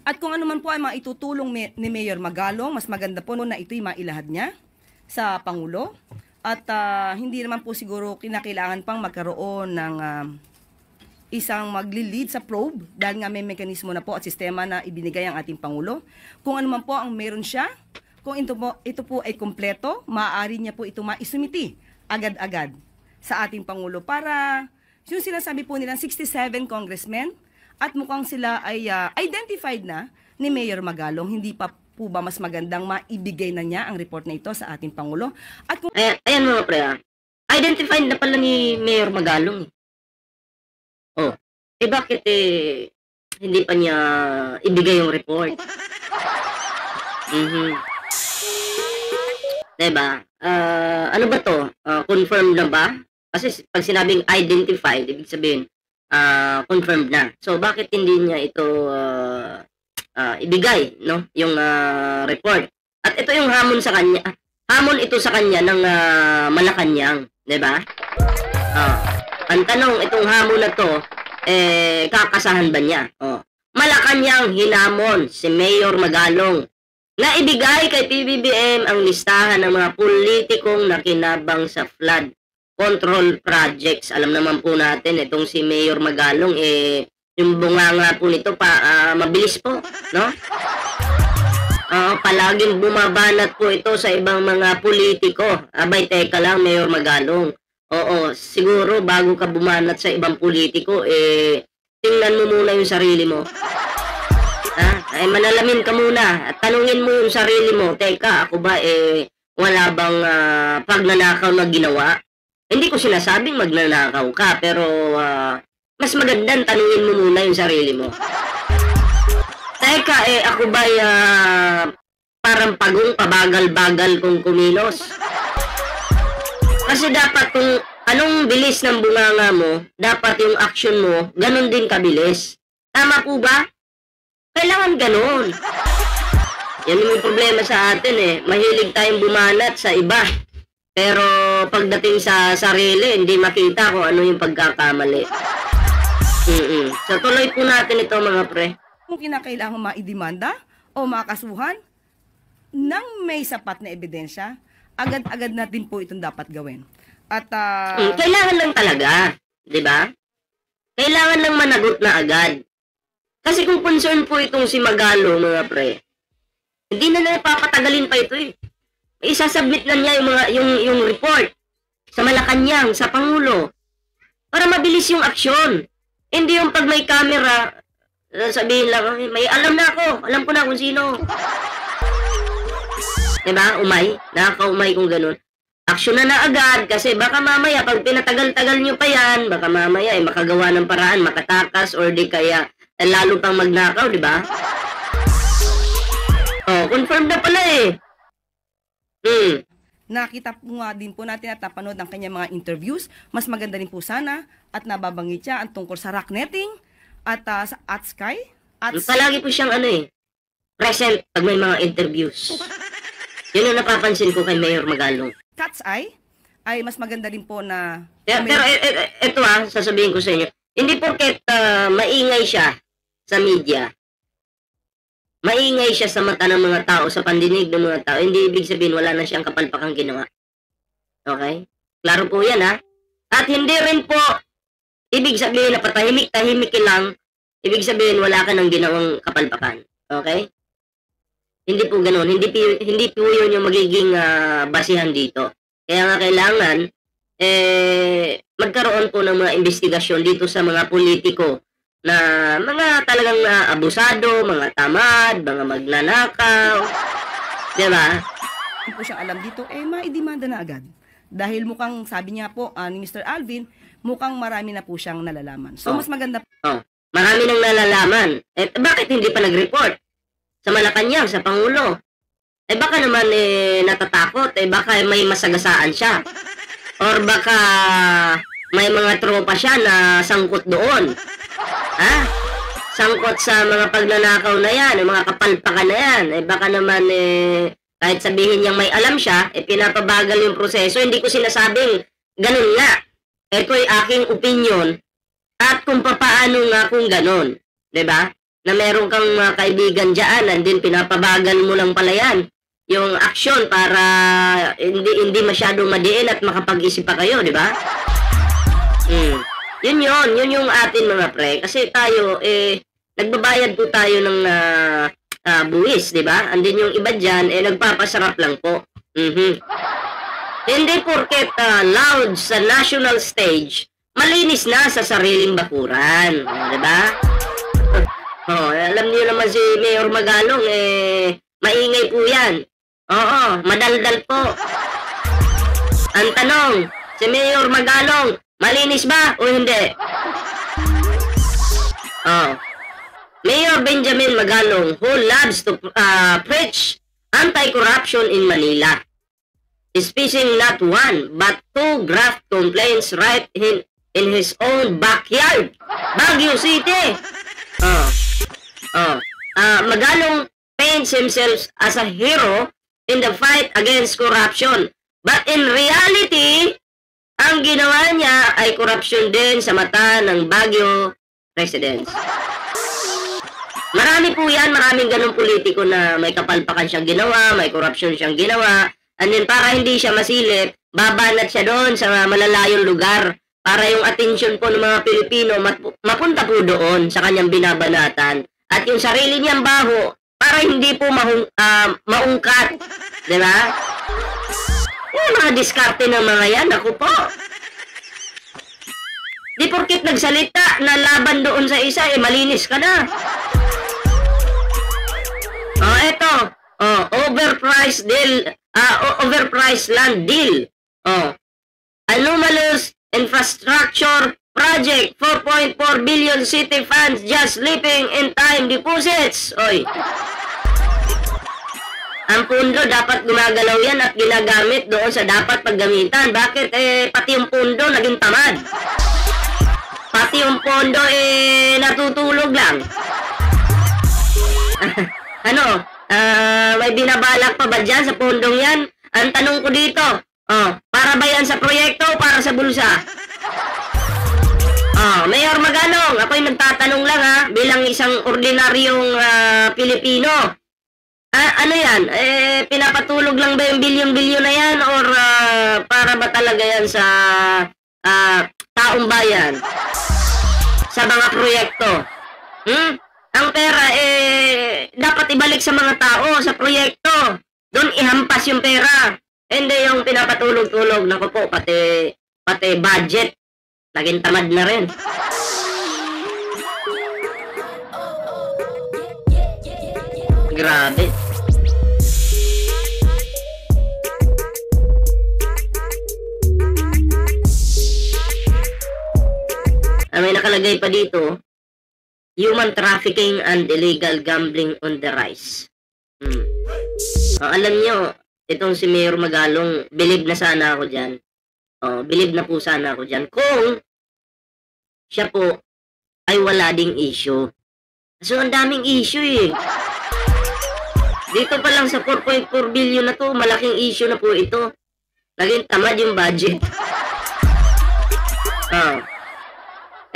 At kung ano man po ay maitutulong ni Mayor Magalong, mas maganda po na ito'y mailahad niya sa Pangulo. At hindi naman po siguro kinakailangan pang magkaroon ng isang magli-lead sa probe dahil nga may mekanismo na po at sistema na ibinigay ang ating Pangulo. Kung ano man po ang meron siya, kung ito po ay kompleto, maaari niya po ito maisumiti agad-agad sa ating Pangulo para yung sinasabi po nilang 67 congressmen at mukhang sila ay identified na ni Mayor Magalong. Hindi pa po ba mas magandang maibigay na niya ang report na ito sa ating Pangulo? At kung Ayan mga pre, identified na pala ni Mayor Magalong. Oh, bakit hindi pa niya ibigay yung report? Diba? Ano ba to? Confirmed na ba? Kasi pag sinabing identified, ibig sabihin, confirmed na. So, bakit hindi niya ito ibigay, no? Yung report. At ito yung hamon sa kanya. Hamon ito sa kanya ng Malacanang, diba? Ang tanong, itong hamon na to, kakasahan ba niya? Malacanang hinamon si Mayor Magalong na ibigay kay PBBM ang listahan ng mga politikong nakinabang sa flood control projects. Alam naman po natin, itong si Mayor Magalong, yung bunganga po nito, mabilis po, no? Palaging bumabanat po ito sa ibang mga politiko. Abay, teka lang, Mayor Magalong. Oo, siguro bago ka bumanat sa ibang politiko, tingnan mo muna yung sarili mo. Manalamin ka muna at tanungin mo yung sarili mo, teka, ako ba wala bang pagnanakaw na ginawa? Hindi ko sinasabing magnanakaw ka, pero mas magandang tanungin mo muna yung sarili mo. Teka, ako ba parang pagong pabagal-bagal kung kumilos? Kasi dapat kung anong bilis ng bunganga mo, dapat yung action mo, ganun din kabilis. Tama po ba? Kailangan ganun. Yan yung problema sa atin Mahilig tayong bumanat sa iba. Pero pagdating sa sarili, hindi makita kung ano yung pagkakamali. So tuloy po natin ito mga pre. Kung kinakailangan maidemanda o makasuhan ng may sapat na ebidensya, agad-agad natin po itong dapat gawin. At kailangan lang talaga, 'di ba? Kailangan lang managot na agad. Kasi kung concern po itong si Magalong mga pre, hindi na napapatagalin pa ito Isasubmit na niya yung report sa Malacanang, sa Pangulo para mabilis yung aksyon. Hindi yung pag may camera, sabihin lang, may alam na ako, alam ko na kung sino. Diba? Nakaka-umay kung ganun. Aksyon na agad kasi baka mamaya pag pinatagal-tagal nyo pa yan, baka mamaya makagawa ng paraan, makatakas or di kaya lalo pang magnakaw, diba? Confirmed na pala Nakita po nga din po natin at napanood ang kanyang mga interviews. Mas maganda rin po sana at nababanggit siya ang tungkol sa rock netting at sa Sky. Palagi po siyang present pag may mga interviews. Yun ang napapansin ko kay Mayor Magalong. Cat's Eye ay mas maganda rin po na... Pero ito sasabihin ko sa inyo. Hindi porket maingay siya sa media, maingay siya sa mata ng mga tao, sa pandinig ng mga tao, hindi ibig sabihin wala na siyang kapalpakang ginawa. Okay? Klaro po yan At hindi rin po ibig sabihin na patahimik-tahimik lang, ibig sabihin wala ka ng ginawang kapalpakan. Okay? Hindi po ganoon. Hindi po yun yung magiging basihan dito. Kaya nga kailangan magkaroon po ng mga investigasyon dito sa mga politiko na mga talagang abusado, mga tamad, mga magnanakaw. Diba? Hindi po siyang alam dito, maidemanda na agad. Dahil mukhang, sabi niya po ni Mr. Alvin, mukhang marami na po siyang nalalaman. So, mas maganda po. Marami nang nalalaman. Bakit hindi pa nag-report? Sa Malacanang, sa Pangulo. Baka naman natatakot. Baka may masagasaan siya. Or baka may mga tropa siya na sangkot doon. Sangkot sa mga pagnanakaw na yan, mga kapalpakan na yan. Baka naman kahit sabihin niyang may alam siya, pinapabagal yung proseso. Hindi ko sinasabing ganun nga. Ito ay aking opinion at kung paano nga kung ganun. Diba? na meron kang mga kaibigan dyan, and then pinapabagal mo lang pala yan yung action para hindi masyadong madiin at makapag-isip pa kayo, di ba? Yun yung atin mga pre. Kasi tayo, nagbabayad po tayo ng buwis, di ba? And then yung iba dyan, nagpapasarap lang po. Hindi porket loud sa national stage, malinis na sa sariling bakuran. Di ba? Alam niyo naman si Mayor Magalong, maingay po yan. Oo, madaldal po. Ang tanong, si Mayor Magalong, malinis ba o hindi? Mayor Benjamin Magalong, who loves to preach anti-corruption in Manila, is facing not one but two graft complaints right in his own backyard, Baguio City. Magalong paints himself as a hero in the fight against corruption. But in reality, ang ginawa niya ay corruption din sa mata ng Baguio residents. Marami po yan, maraming ganong politiko na may kapalpakan siyang ginawa, may corruption siyang ginawa, and then para hindi siya masilip, babanat siya doon sa malalayong lugar para yung atensyon po ng mga Pilipino mapunta po doon sa kanyang binabanatan. At yung sarili niyang baho, para hindi po maungkat. Diba? Yung mga diskarte ng mga yan, ako po. Di porkit nagsalita na laban doon sa isa, malinis ka na. Eto. Overpriced deal. Overpriced land deal. Anomalous infrastructure project, 4.4 billion city funds just sleeping in time deposits. Oy. Ang pundo dapat gumagalaw yan at ginagamit doon sa dapat paggamitan. Bakit? Pati yung pundo naging tamad. Pati yung pondo natutulog lang. May binabalak pa ba dyan sa pondong yan? Ang tanong ko dito, para ba yan sa proyekto o para sa bulsa? Mayor Magalong, ako'y nagtatanong lang bilang isang ordinaryong Pilipino. Ano yan? Pinapatulog lang ba yung bilyon-bilyon na yan or para ba talaga yan sa taong bayan? Sa mga proyekto? Ang pera dapat ibalik sa mga tao, sa proyekto. Doon ihampas yung pera. Hindi yung pinapatulog-tulog. Naku po, pati budget. Naging tamad na rin. Grabe. May nakalagay pa dito, human trafficking and illegal gambling on the rise. Alam nyo, itong si Mayor Magalong, believe na sana ako dyan. Believe na po sana ako dyan. Kung siya po ay wala ding issue. So, ang daming issue Dito pa lang sa 4.4 billion na to, malaking issue na po ito. Naging tamad yung budget.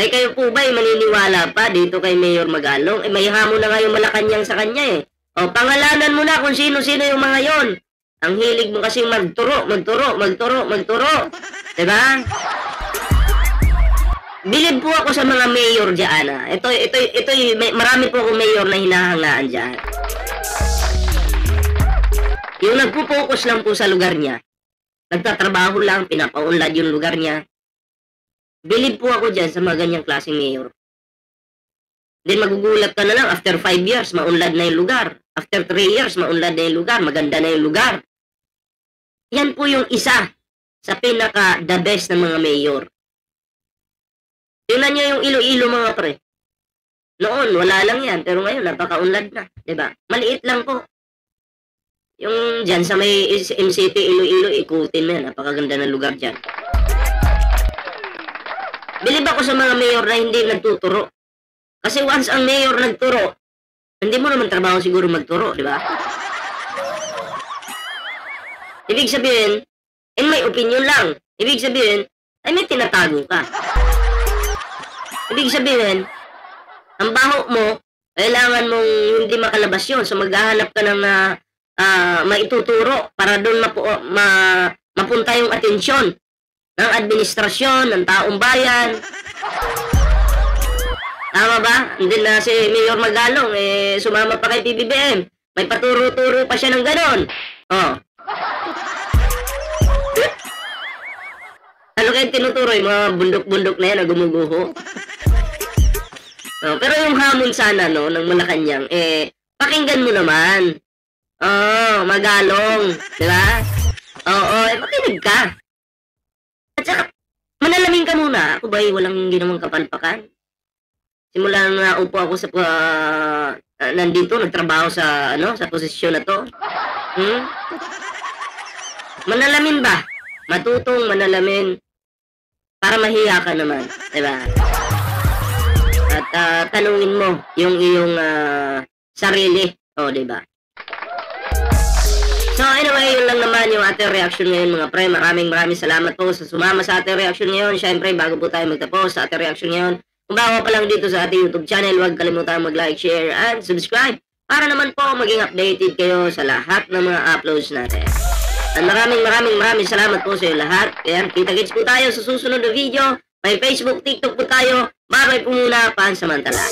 Kayo po ba maniniwala pa dito kay Mayor Magalong? May hamon na nga yung Malacanang sa kanya pangalanan mo na kung sino-sino yung mga yon. Ang hilig mo kasing magturo. Diba? Bilib po ako sa mga mayor dyan. Ito, marami po akong mayor na hinahangaan dyan. Yung nagpo-focus lang po sa lugar niya. Nagtatrabaho lang, pinapaunlad yung lugar niya. Bilib po ako dyan sa mga ganyang klaseng mayor. Then magugulat ka na lang, after 5 years, maunlad na yung lugar. After 3 years, maunlad na yung lugar. Maganda na yung lugar. Yan po yung isa sa pinaka-the best ng mga mayor. Tingnan nyo yung Iloilo mga pre. Noon, wala lang yan. Pero ngayon, napaka-unlad na. Diba? Maliit lang po. Yung dyan sa may MCT Iloilo, ikutin mo yan. Napakaganda ng lugar dyan. Bilib ako sa mga mayor na hindi nagtuturo. Kasi once ang mayor nagturo, hindi mo naman trabaho siguro magturo, di ba? Ibig sabihin, may opinion lang. Ibig sabihin, ay may tinatago ka. Ibig sabihin, ang baho mo, kailangan mong hindi makalabas yun. So, maghahanap ka ng maituturo para doon mapunta yung atensyon ng administrasyon, ng taong bayan. Tama ba? Hindi na si Mayor Magalong, sumama pa kay PBBM. May paturo-turo pa siya ng ganon. Oh. Ano kayong tinuturo? Yung mga bundok-bundok na yan na gumuguho. Oh, pero yung hamon sana, no, ng Malacanang, pakinggan mo naman. Oh, Magalong. Diba? Oo, makinig ka. At saka, manalamin ka muna. Ako ba'y walang ginawang kapalpakan? Simula na upo ako sa nandito, nagtrabaho sa sa posisyon na to. Manalamin ba? Matutong manalamin para mahiya ka naman, 'di ba? At tanungin mo yung iyong sarili, 'di ba? So anyway, yun lang naman yung ating reaction ngayon mga pre. Maraming salamat po sa sumama sa ating reaction ngayon. Syempre, bago po tayo magtapos sa ating reaction ngayon, kung bago pa lang dito sa ating YouTube channel, huwag kalimutan mag-like, share, and subscribe para naman po maging updated kayo sa lahat ng mga uploads natin. At maraming salamat po sa iyo lahat. Kaya kita-kits po tayo sa susunod na video. May Facebook, TikTok po tayo. Bye-bye po muna, pansamantala.